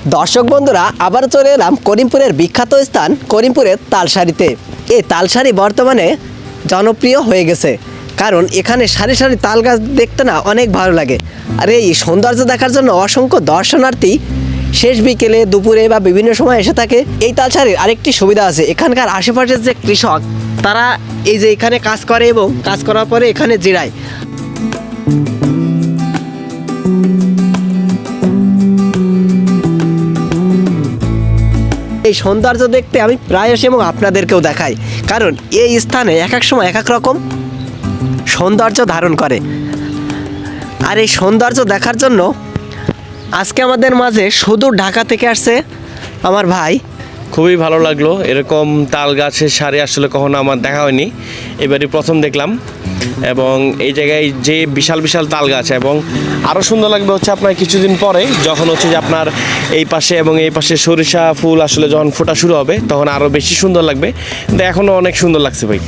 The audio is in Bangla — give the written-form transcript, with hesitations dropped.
দর্শক বন্ধুরা আবার চলে এলাম করিমপুরের বিখ্যাত স্থান করিমপুরের তালসারিতে। এই তালসারি বর্তমানে জনপ্রিয় হয়ে গেছে, কারণ এখানে সারি সারি তাল গাছ দেখতে না অনেক ভালো লাগে। আর এই সৌন্দর্য দেখার জন্য অসংখ্য দর্শনার্থী শেষ বিকেলে, দুপুরে বা বিভিন্ন সময় এসে থাকে। এই তালসারির আরেকটি সুবিধা আছে, এখানকার আশেপাশের যে কৃষক তারা এই যে এখানে কাজ করে এবং কাজ করার পরে এখানে জিরায়। এই সৌন্দর্য দেখতে আমি প্রায় আসি এবং আপনাদেরকেও দেখাই, কারণ এই স্থানে এক এক সময় এক এক রকম সৌন্দর্য ধারণ করে। আর এই সৌন্দর্য দেখার জন্য আজকে আমাদের মাঝে সুদূর ঢাকা থেকে আসছে আমার ভাই। খুবই ভালো লাগলো, এরকম তাল গাছের সারি আসলে কখনো আমার দেখা হয়নি, এবারই প্রথম দেখলাম। এবং এই জায়গায় যে বিশাল বিশাল তাল গাছ, এবং আরও সুন্দর লাগবে হচ্ছে আপনার কিছুদিন পরে যখন হচ্ছে যে আপনার এই পাশে এবং এই পাশে সরিষা ফুল আসলে যখন ফোটা শুরু হবে তখন আরও বেশি সুন্দর লাগবে। কিন্তু এখনও অনেক সুন্দর লাগছে ভাই।